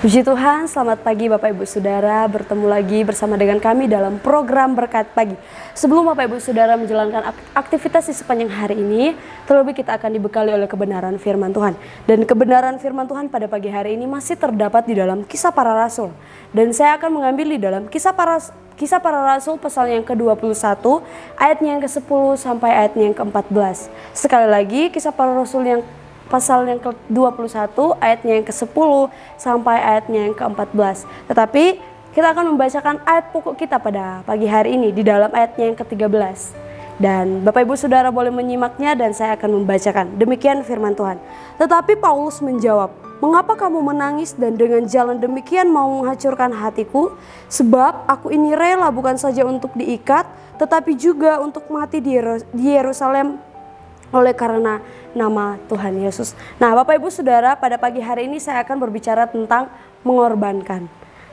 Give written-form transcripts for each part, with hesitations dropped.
Puji Tuhan, selamat pagi Bapak Ibu Saudara, bertemu lagi bersama dengan kami dalam program Berkat Pagi. Sebelum Bapak Ibu Saudara menjalankan aktivitas di sepanjang hari ini, terlebih kita akan dibekali oleh kebenaran firman Tuhan. Dan kebenaran firman Tuhan pada pagi hari ini masih terdapat di dalam Kisah Para Rasul. Dan saya akan mengambil di dalam Kisah Para Rasul pasal yang ke-21, ayatnya yang ke-10 sampai ayatnya yang ke-14. Sekali lagi, Kisah Para Rasul yang pasal yang ke-21 ayatnya yang ke-10 sampai ayatnya yang ke-14. Tetapi kita akan membacakan ayat pokok kita pada pagi hari ini di dalam ayatnya yang ke-13. Dan Bapak Ibu Saudara boleh menyimaknya dan saya akan membacakan. Demikian firman Tuhan. Tetapi Paulus menjawab, "Mengapa kamu menangis dan dengan jalan demikian mau menghancurkan hatiku? Sebab aku ini rela bukan saja untuk diikat, tetapi juga untuk mati di Yerusalem oleh karena nama Tuhan Yesus." Nah, Bapak Ibu Saudara, pada pagi hari ini saya akan berbicara tentang mengorbankan.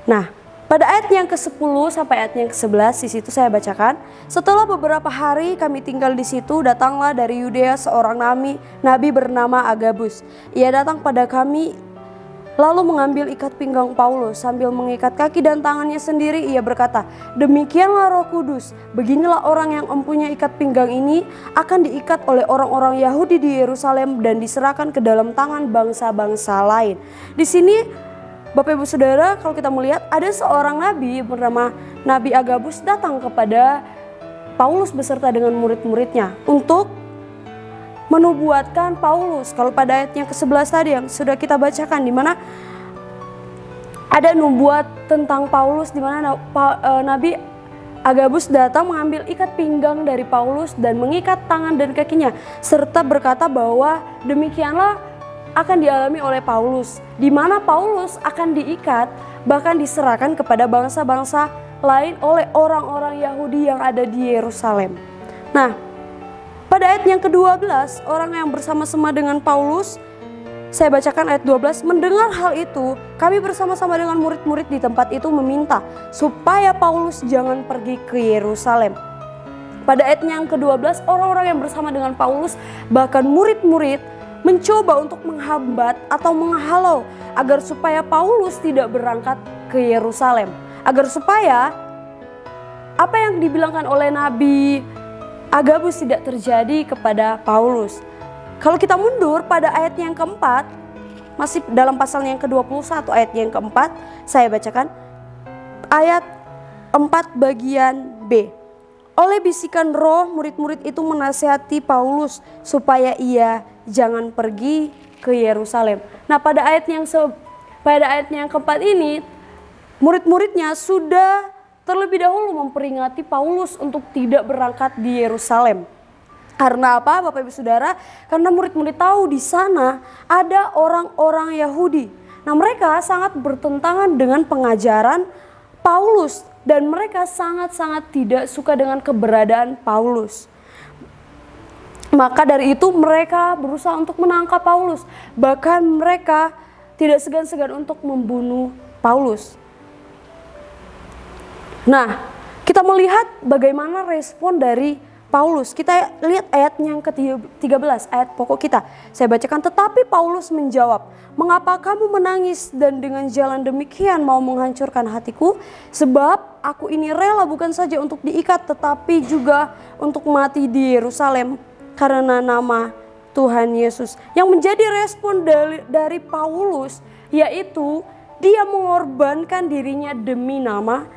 Nah, pada ayat yang ke-10 sampai ayat yang ke-11 di situ saya bacakan, "Setelah beberapa hari kami tinggal di situ, datanglah dari Yudea seorang nabi bernama Agabus. Ia datang pada kami lalu mengambil ikat pinggang Paulus sambil mengikat kaki dan tangannya sendiri. Ia berkata, 'Demikianlah Roh Kudus, beginilah orang yang mempunyai ikat pinggang ini akan diikat oleh orang-orang Yahudi di Yerusalem dan diserahkan ke dalam tangan bangsa-bangsa lain.'" Di sini Bapak Ibu Saudara, kalau kita melihat ada seorang nabi bernama Nabi Agabus datang kepada Paulus beserta dengan murid-muridnya untuk menubuatkan Paulus. Kalau pada ayat yang ke-11 tadi yang sudah kita bacakan, di mana ada nubuat tentang Paulus, di mana Nabi Agabus datang mengambil ikat pinggang dari Paulus dan mengikat tangan dan kakinya, serta berkata bahwa demikianlah akan dialami oleh Paulus, di mana Paulus akan diikat bahkan diserahkan kepada bangsa-bangsa lain oleh orang-orang Yahudi yang ada di Yerusalem. Nah, pada ayat yang ke-12, orang yang bersama-sama dengan Paulus, saya bacakan ayat 12, "Mendengar hal itu, kami bersama-sama dengan murid-murid di tempat itu meminta supaya Paulus jangan pergi ke Yerusalem." Pada ayat yang ke-12, orang-orang yang bersama dengan Paulus, bahkan murid-murid, mencoba untuk menghambat atau menghalau agar supaya Paulus tidak berangkat ke Yerusalem. Agar supaya apa yang dibilangkan oleh Nabi Agabus tidak terjadi kepada Paulus. Kalau kita mundur pada ayat yang keempat, masih dalam pasal yang ke-21 ayat yang keempat, saya bacakan ayat 4 bagian B. "Oleh bisikan roh, murid-murid itu menasihati Paulus supaya ia jangan pergi ke Yerusalem." Nah, pada ayat yang keempat ini, murid-muridnya sudah terlebih dahulu memperingati Paulus untuk tidak berangkat di Yerusalem. Karena apa, Bapak Ibu Saudara? Karena murid-murid tahu di sana ada orang-orang Yahudi. Nah, mereka sangat bertentangan dengan pengajaran Paulus dan mereka sangat-sangat tidak suka dengan keberadaan Paulus. Maka dari itu mereka berusaha untuk menangkap Paulus. Bahkan mereka tidak segan-segan untuk membunuh Paulus. Nah, kita melihat bagaimana respon dari Paulus. Kita lihat ayat yang ke-13, ayat pokok kita. Saya bacakan, "Tetapi Paulus menjawab, 'Mengapa kamu menangis dan dengan jalan demikian mau menghancurkan hatiku? Sebab aku ini rela bukan saja untuk diikat tetapi juga untuk mati di Yerusalem karena nama Tuhan Yesus.'" Yang menjadi respon dari Paulus yaitu dia mengorbankan dirinya demi nama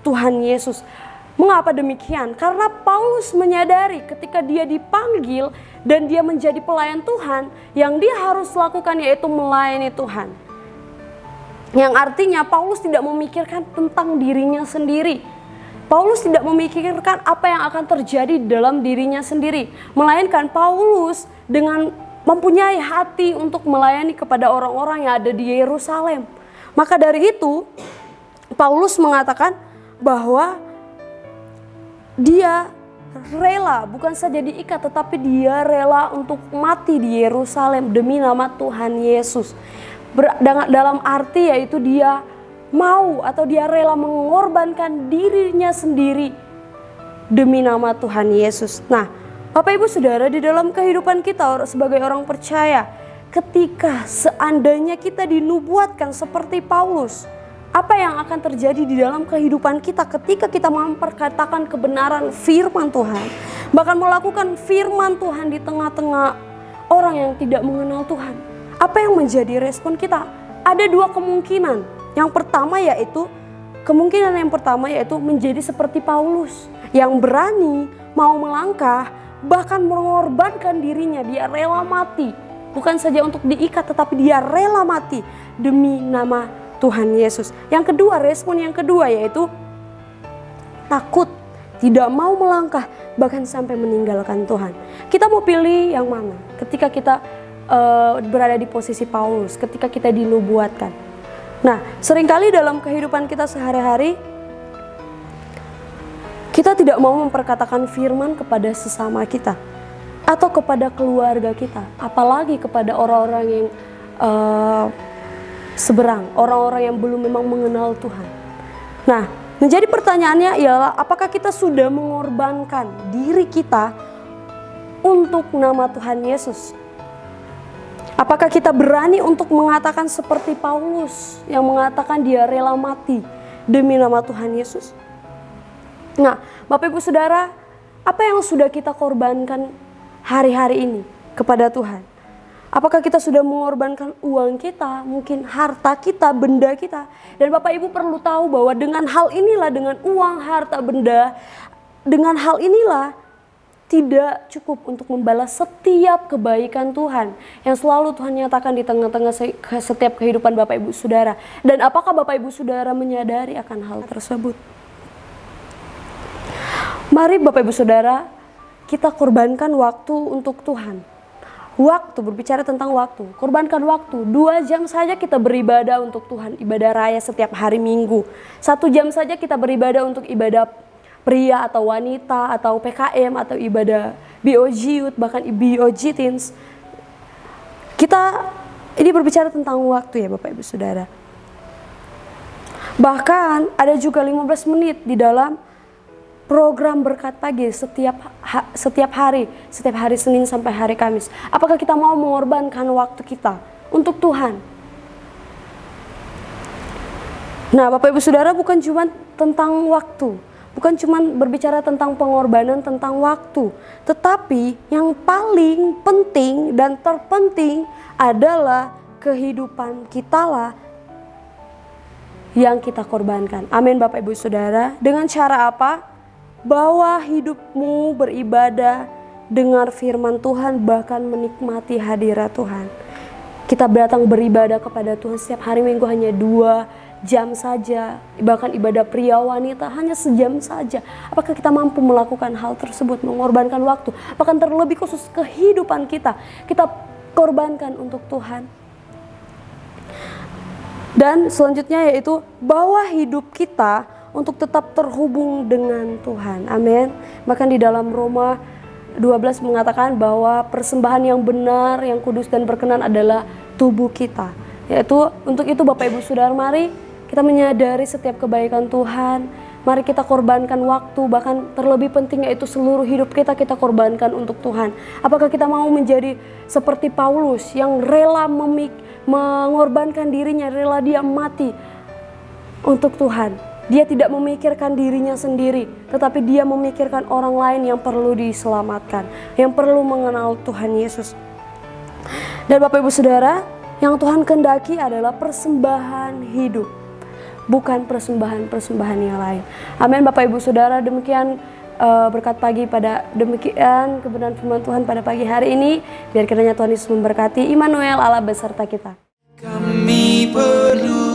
Tuhan Yesus. Mengapa demikian? Karena Paulus menyadari ketika dia dipanggil dan dia menjadi pelayan Tuhan, yang dia harus lakukan yaitu melayani Tuhan. Yang artinya Paulus tidak memikirkan tentang dirinya sendiri. Paulus tidak memikirkan apa yang akan terjadi dalam dirinya sendiri. Melainkan Paulus dengan mempunyai hati untuk melayani kepada orang-orang yang ada di Yerusalem. Maka dari itu Paulus mengatakan bahwa dia rela bukan saja diikat tetapi dia rela untuk mati di Yerusalem demi nama Tuhan Yesus. Dalam arti yaitu dia mau atau dia rela mengorbankan dirinya sendiri demi nama Tuhan Yesus. Nah, Bapak Ibu Saudara, di dalam kehidupan kita sebagai orang percaya, ketika seandainya kita dinubuatkan seperti Paulus, apa yang akan terjadi di dalam kehidupan kita ketika kita memperkatakan kebenaran firman Tuhan, bahkan melakukan firman Tuhan di tengah-tengah orang yang tidak mengenal Tuhan? Apa yang menjadi respon kita? Ada dua kemungkinan. Kemungkinan yang pertama yaitu menjadi seperti Paulus yang berani mau melangkah, bahkan mengorbankan dirinya. Dia rela mati, bukan saja untuk diikat, tetapi dia rela mati demi nama Tuhan Yesus. Yang kedua, respon yang kedua yaitu takut, tidak mau melangkah, bahkan sampai meninggalkan Tuhan. Kita mau pilih yang mana ketika kita berada di posisi Paulus, ketika kita dinubuatkan? Nah, seringkali dalam kehidupan kita sehari-hari, kita tidak mau memperkatakan firman kepada sesama kita atau kepada keluarga kita, apalagi kepada orang-orang yang seberang, orang-orang yang belum memang mengenal Tuhan. Nah, menjadi pertanyaannya ialah apakah kita sudah mengorbankan diri kita untuk nama Tuhan Yesus? Apakah kita berani untuk mengatakan seperti Paulus yang mengatakan dia rela mati demi nama Tuhan Yesus? Nah, Bapak Ibu Saudara, apa yang sudah kita korbankan hari-hari ini kepada Tuhan? Apakah kita sudah mengorbankan uang kita, mungkin harta kita, benda kita? Dan Bapak Ibu perlu tahu bahwa dengan hal inilah, dengan uang, harta, benda, dengan hal inilah tidak cukup untuk membalas setiap kebaikan Tuhan yang selalu Tuhan nyatakan di tengah-tengah setiap kehidupan Bapak Ibu Saudara. Dan apakah Bapak Ibu Saudara menyadari akan hal tersebut? Mari Bapak Ibu Saudara, kita korbankan waktu untuk Tuhan. Waktu, berbicara tentang waktu, korbankan waktu. 2 jam saja kita beribadah untuk Tuhan, ibadah raya setiap hari Minggu. 1 jam saja kita beribadah untuk ibadah pria atau wanita atau PKM atau ibadah BOG Youth, bahkan BOG Teens. Ini berbicara tentang waktu ya Bapak Ibu Saudara. Bahkan ada juga 15 menit di dalam program berkat pagi setiap hari Senin sampai hari Kamis. Apakah kita mau mengorbankan waktu kita untuk Tuhan? Nah, Bapak Ibu Saudara, bukan cuma tentang waktu, bukan cuma berbicara tentang pengorbanan tentang waktu, tetapi yang paling penting dan terpenting adalah kehidupan kita lah yang kita korbankan. Amin Bapak Ibu Saudara. Dengan cara apa? Bawa hidupmu beribadah, dengar firman Tuhan, bahkan menikmati hadirat Tuhan. Kita datang beribadah kepada Tuhan setiap hari Minggu hanya 2 jam saja, bahkan ibadah pria wanita hanya sejam saja. Apakah kita mampu melakukan hal tersebut, mengorbankan waktu, bahkan terlebih khusus kehidupan kita korbankan untuk Tuhan? Dan selanjutnya yaitu bawa hidup kita untuk tetap terhubung dengan Tuhan. Amin. Bahkan di dalam Roma 12 mengatakan bahwa persembahan yang benar, yang kudus dan berkenan adalah tubuh kita. Yaitu untuk itu Bapak Ibu Saudara, mari kita menyadari setiap kebaikan Tuhan. Mari kita korbankan waktu, bahkan terlebih penting yaitu seluruh hidup kita korbankan untuk Tuhan. Apakah kita mau menjadi seperti Paulus yang rela mengorbankan dirinya, rela dia mati untuk Tuhan? Dia tidak memikirkan dirinya sendiri, tetapi dia memikirkan orang lain yang perlu diselamatkan, yang perlu mengenal Tuhan Yesus. Dan Bapak Ibu Saudara, yang Tuhan kehendaki adalah persembahan hidup, bukan persembahan-persembahan yang lain. Amin Bapak Ibu Saudara, demikian berkat pagi demikian kebenaran firman Tuhan pada pagi hari ini. Biar kiranya Tuhan Yesus memberkati. Immanuel, Allah beserta kita. Kami perlu